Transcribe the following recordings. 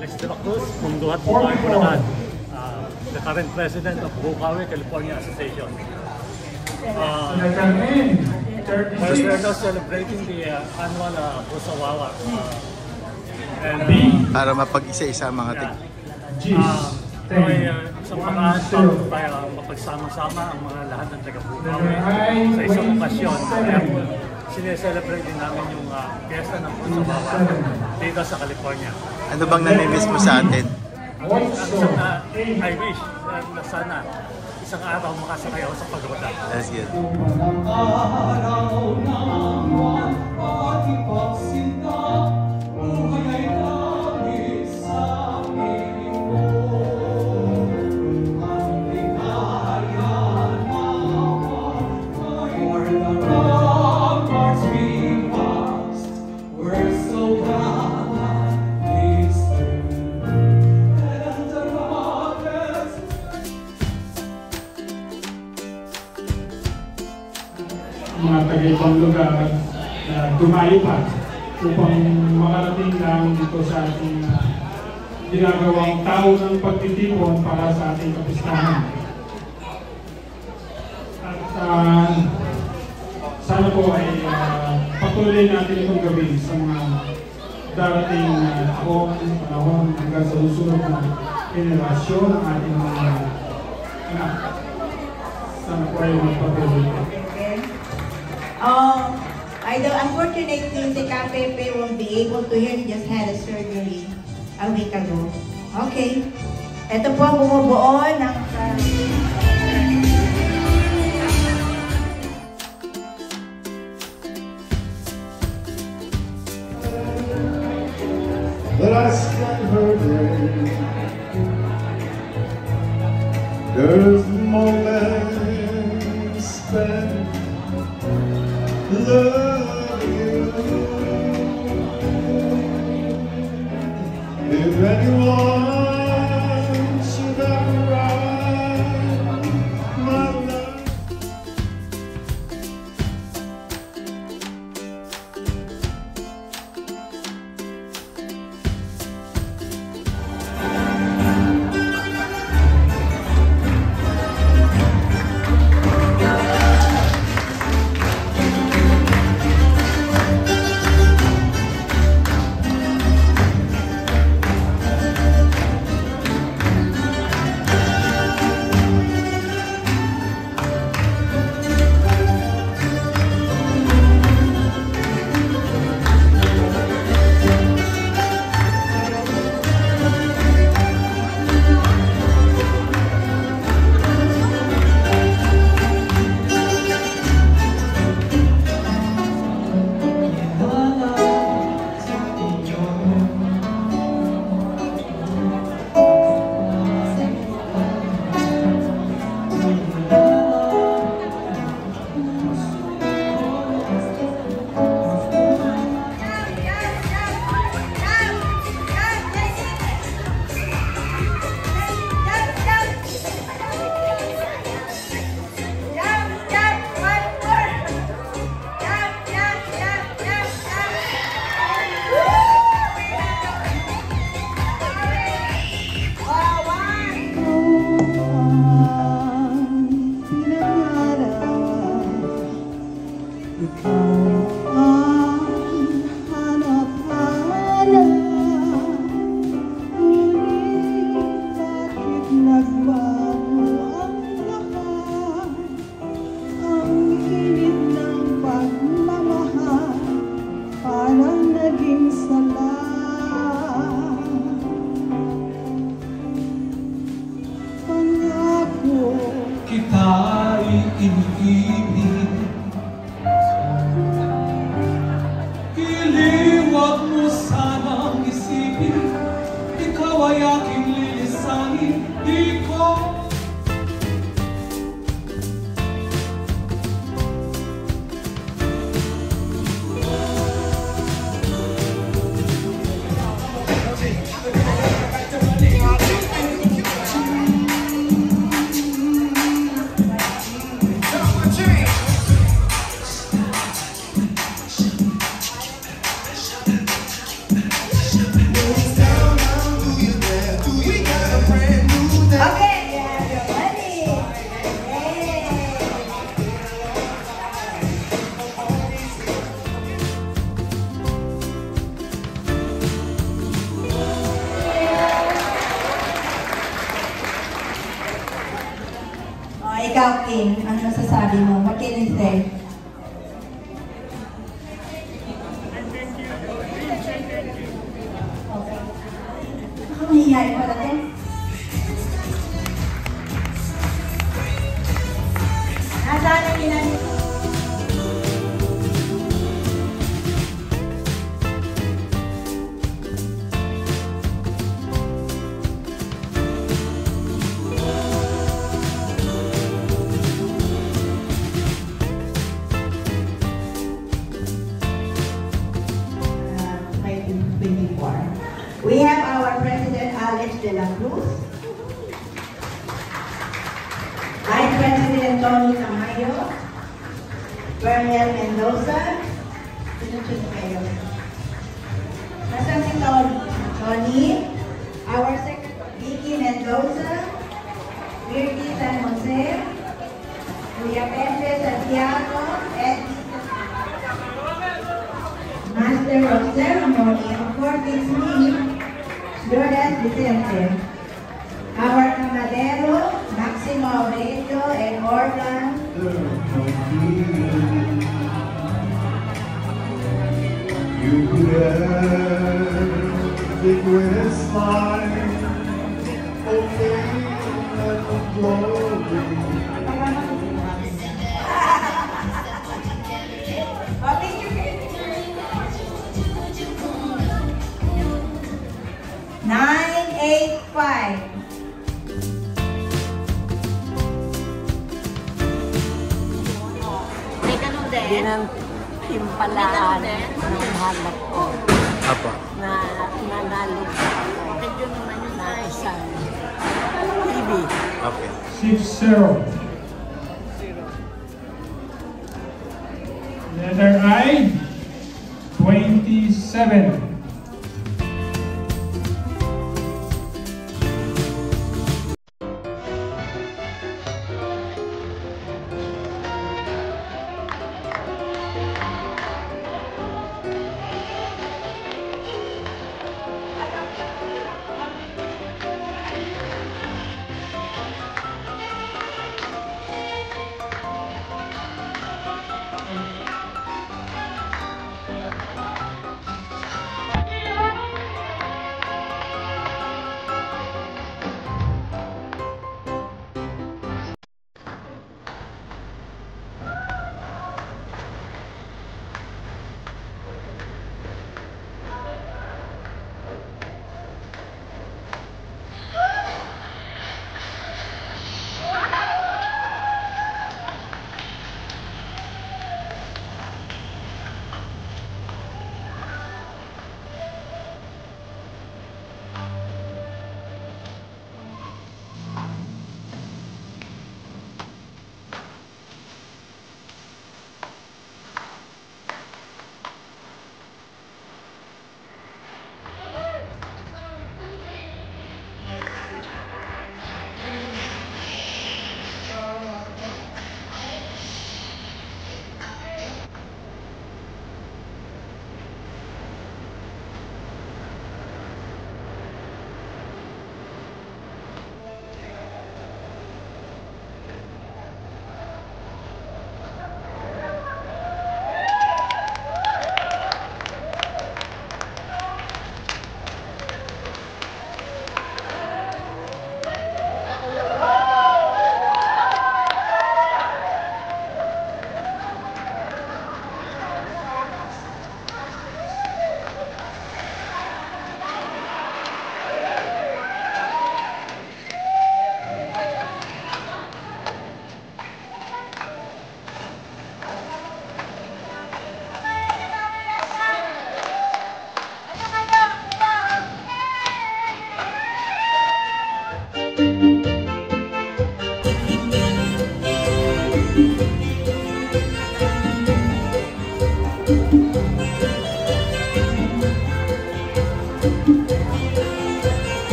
Alex de la Cruz, Munduhat Bukawi, Bulacan, the current president of Bukawi, California Association. We are now celebrating the annual Busawawa. Para mapag-isa-isa mga may isang paraan para mapagsama-sama ang mga lahat ng taga-Bukawi sa isang okasyon. Sineselebrate din namin yung piyesta ng Busawawa dito sa California. Ano bang namimiss mo sa atin? I wish na sana isang araw makasakay ako sa pagoda. That's good. Mga taga-ibang lugar na dumayo pa upang makarating lang dito sa ating ginagawang tao ng pagtitipon para sa ating kapistahan. At sana po ay patuloy natin itong gawin sa mga darating panahon hanggang sa susunod na generasyon ng ating mga anak. Sana po ay magpatuloy. Unfortunately, the KPP won't be able to hear. He just had a surgery a week ago. Okay. Ito po ang bumubuo ng... But I stand her there. There's moments spent loving you. If anyone should ever write my life, Iliwag mo sanang isipin, ikaw ay aking lilisanin, di ko Ikaw, King, ano masasabi mo? What can you say? Okay. Ako mahihayin pala din. Nasaan ang ginagawa? We have our President Alex de la Cruz, Vice President Tony Tamayo, Bernal Mendoza, Nasaan si Tony? Tony, our Secretary Vicky Mendoza, Virgi San Jose, Kuya Pedro Santiago, Eddie Master of Ceremony, of course, it's me, Lourdes Vicente. Our Camadero, Maximo Aurelio, and Organ. You could have the greatest smile, oh fame and glory. Yan ang timpalaan ng hanap ko Apo. na nanalo ako na isang TV. Okay. 6-0. Letter I, 27.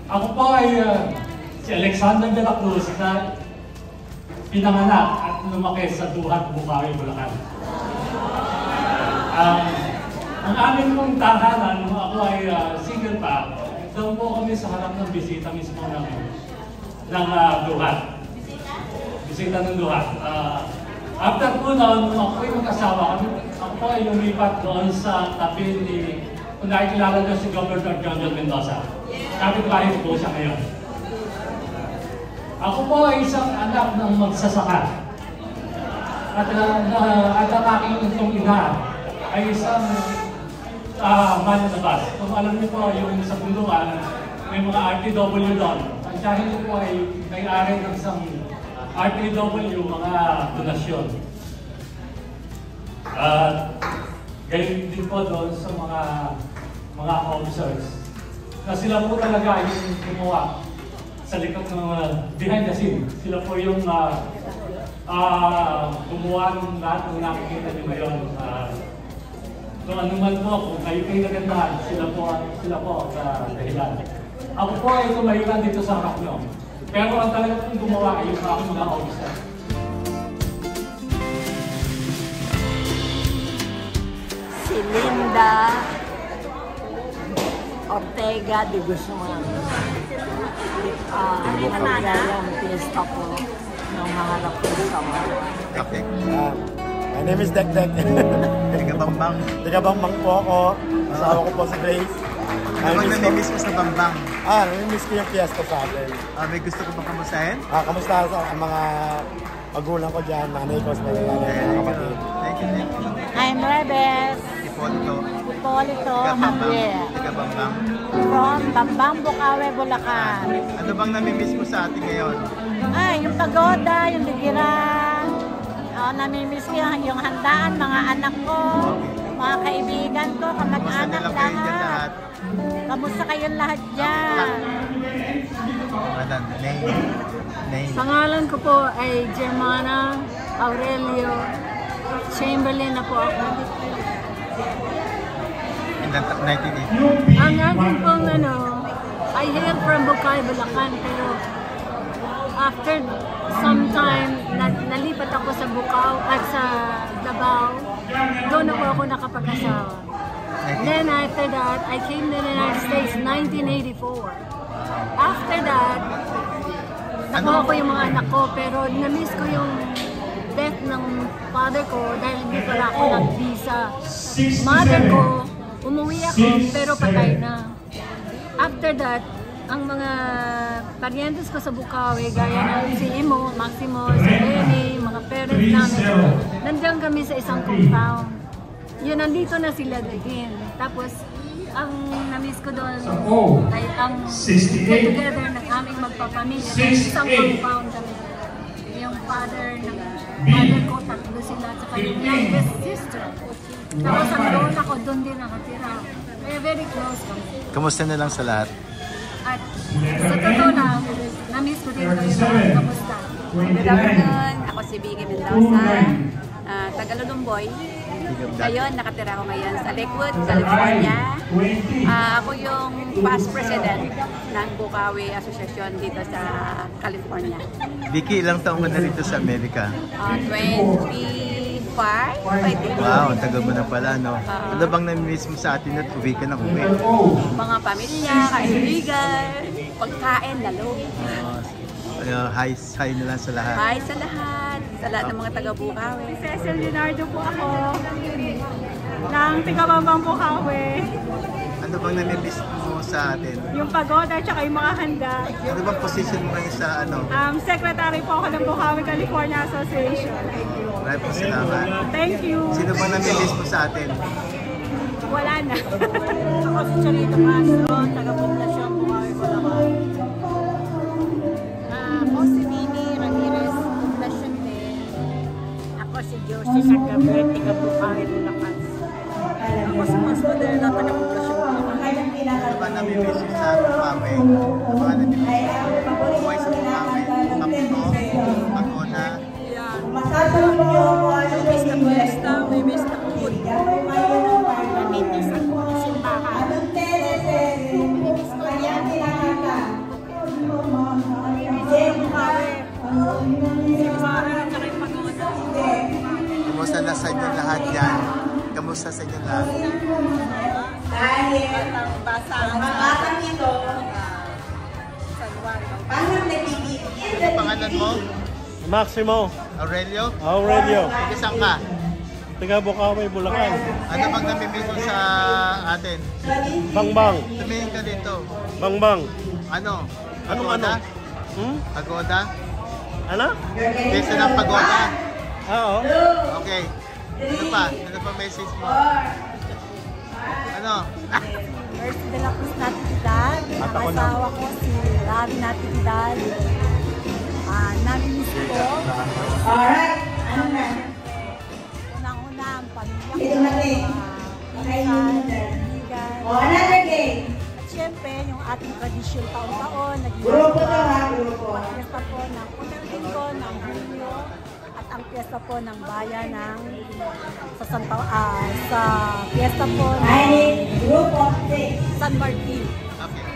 Ako po ay si Alexander de la Cruz na pinanganak at lumaki sa Duhat, Bukawi, Bulacan. Ang amin pong tahanan nung ako ay single pa, doon po kami sa harap ng bisita mismo ng Duhat. Bisita ng Duhat. After po noon, nung ako ay mag-asawa kami, ako po ay lumipat doon sa tabi ni, kung nakikilala niyo si Governor John Mendoza. Kapit-bahay po siya ngayon. Ako po ay isang anak ng magsasaka. At ang aking itong ina ay isang mananabas. Kung alam niyo po yung sa Bunduan, may mga RTW doon. Ang tiyahin niyo po ay may-ari ng isang RTW, mga donasyon. Gayon din po doon sa mga officers. Na sila po talaga yung gumawa sa likod ng behind the scene. Sila po yung gumawa ng lahat ng nakikita niyo ngayon. Kung ano man po, kung kayo nagandahan, sila po sa dahilan. Ako po ay tumayo dito sa harap nyo. Pero ang talaga pong gumawa ay yung aking mga officer. Si Linda Ortega de Guzman. Nagayang piyesta ko ng maharap ko sa mga. Okay. My name is Dek Dek. Taga-Bambang. Taga-Bambang po ako. Asawa ko po si Grace. Ano bang namimiss mo sa Bambang? Namimiss ko yung fiesta sa atin. May gusto ko ba kamustahin? Kamusta sa mga magulang ko dyan, nanay ko, sa mga kapatid. Thank you. I'm Rebes. Hipolito. Javier. Taga-Bambang. From Bambang, Bukawi, Bulacan. Ano bang namimiss mo sa atin ngayon? Yung pagoda, yung ligiran. Namimiss ko yung handaan, mga anak ko, mga kaibigan ko, kamag-anak lahat. Kamusta kayong lahat dyan? Name. Pangalan ko po ay Germana Aurelio Chamberlain na po ako. In the 1980. Ang akin pong I hail from Bukawi, Bulacan, pero after some time, nalipat ako sa Bukaw at sa Davao. Doon ako nakapag-asawa. Then after that, I came to the United States 1984. After that, nakuha ko yung mga anak ko, pero na-miss ko yung death ng father ko dahil hindi pala ako nag-visa. Mother ko, umuwi ako pero patay na. After that, ang mga parientes ko sa Bukawi, gaya ng si Imo, Maximo, si Lenny, mga parents namin, nandiyan kami sa isang compound. Yun, nandito na sila din. Tapos, ang na-miss ko doon ay ang get together ng aming magpapamilya. Isang compound kami. Yung father ko, tatlo sila, at saka yung youngest sister. Tapos ang lola ko, doon din nakatira. Kaya very close kami. Kamusta na lang sa lahat? At sa totoo lang, na-miss ko din kayo. Kamusta? Good afternoon. Ako si Vicky Mendoza, taga-Lulumboy. Ngayon, nakatira ako ngayon sa Lakewood, California. Ako yung past president ng Bukawi Association dito sa California. Vicky, ilang taong ka na rito sa Amerika? 25, I think. Wow, ang tagal mo na pala, no? Ano bang namimiss mo sa atin at uwi ka ng uwi? Mga pamilya, kaibigan, pagkain, lalo. Hi na lang sa lahat. Hi sa lahat ng mga taga-Bukawi. Cecil Leonardo po ako, ng taga-Bambang Bukawi. Ano bang namimiss mo sa atin? Yung pagoda, tsaka yung mga handa. Ano bang position mo ngayon sa Secretary po ako ng Bukawi, California Association. Maraming po salamat. Thank you. Sino bang namimiss mo sa atin? Wala na. Ako si Charito Castro, taga-Poblasyon Bukawi, Bulacan. Ako si Mimi Ramirez, Poblasyon din. Ako si Josie Sagaber, taga-Bukawi, Bulacan. Ako si Mas Moderna, taga-Poblasyon Bulacan. Ano ba namimiss mo sa Bukawi? Ano ba namimiss mo? Buhay sa Bukawi? Kapito? Pagoda? Miss na fiesta, may miss na food. Namitis ako, simbahan. Namiss ko inyo lahat dyan. Kamusta sa inyo lahat? Dahil ang batang ito, parang nagigigil. Ano pangalan mo? Maximo. Aurelio? Aurelio. Saan ka? Taga Bukawi, Bulacan. Ano bang namimito sa atin? Bangbang. Tumingin ka dito. Bangbang. Ano? Anong Pagoda? ano? Pagoda? Ano? Kesa ng pagoda? Oo. Okay. Ano pa? Ano pa message mo? Ano? Mercy de la Cruz Natividad. Ang asawa ko si Ravi Natividad. Nami-miss ko. Alright. Ano na? Unang-una ang pamilya ko. Ito natin. Kaibigan. Another game. At syempre, yung ating tradisyon taon-taon. Grupo to ha, grupo. Ang piyesta po ng Punergingo, ng Hulyo. At ang piyesta po ng bayan ng sa piyesta po ng grupo 6. San Martin.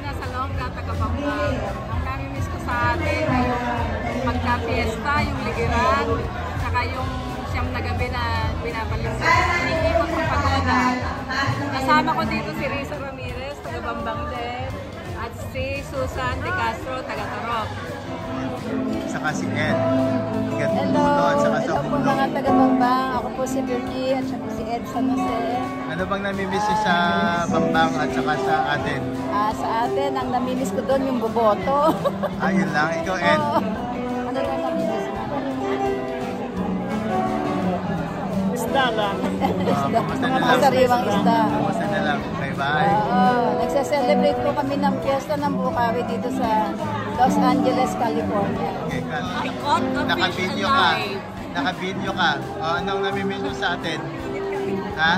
Nasa loob na taga-Pampang. Ang nami-miss ko sa atin yung pagka-fiesta, yung ligiran, saka yung siyam na gabi na pinapalimutan. Inikipot sa pagoda. Kasama ko dito si Risa Ramirez, taga-Bambang din, at si Susan De Castro, taga-Tarok. Saka si Ed. Hello po mga taga-Bambang. Ako po si Virgie at saka si Ed San Jose. Ano bang namimiss niyo sa Bambang at saka sa atin? Sa atin, ang namimiss ko doon yung boboto. Yun lang. Ikaw, Ed. Ano lang namimiss mo? Isda lang. Mga sariwang isda. Kamusta na lang. Bye-bye. Nagse-celebrate po kami ng fiesta ng Bukawi dito sa Los Angeles, California. Okay, naka-video ka. Naka-video ka. Anong namimiss mo sa atin? Ha?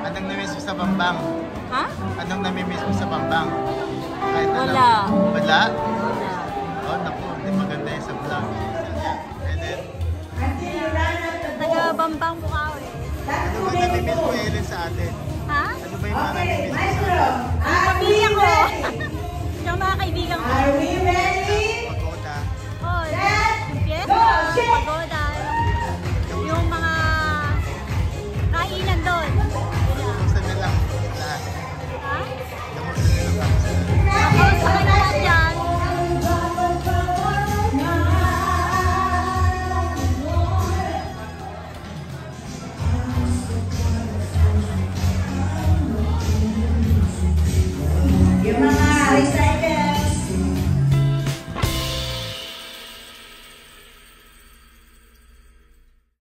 Anong namimiss mo sa Bambang? Ha? Anong namimiss mo sa Bambang? Kahit Wala. Ano? Wala? Oh, naku. Hindi maganda yung sa vlog. And then, Taga-Bambang Bukawi. ano ba namimiss mo, Ellen, sa atin? Ha? Ano ba yung mga namimiss mo sa atin? Pamilya ko. Yung mga kaibigan